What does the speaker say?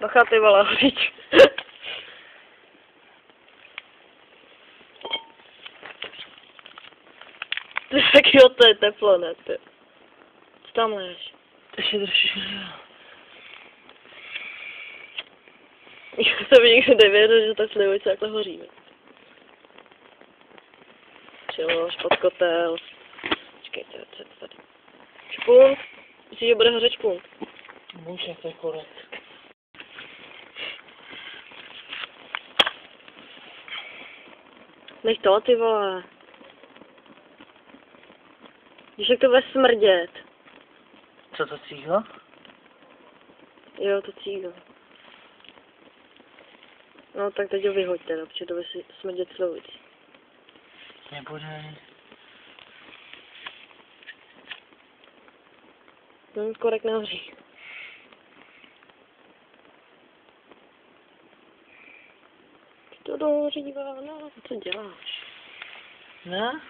Bacha, ty vole, hodič. Ty taky jo, to je teplo, ne, ty. Co tam leješ? Ještě trošičku. Já jsem nikdy nevěděl, že ta slivovice takhle hoří. Přilož pod kotel. Počkejte, co je to tady? Špunt. Myslíš, že bude hořet špunt? Může, to je korek. Nech to, ty vole. Když jak to bude smrdět. Co to cíhlo? Jo, to cígo. No tak teď ho vyhoďte, no, protože to bude smrdět slivovici. Nebude. Korek nehoří. To dohořívá, no, co děláš? Ne?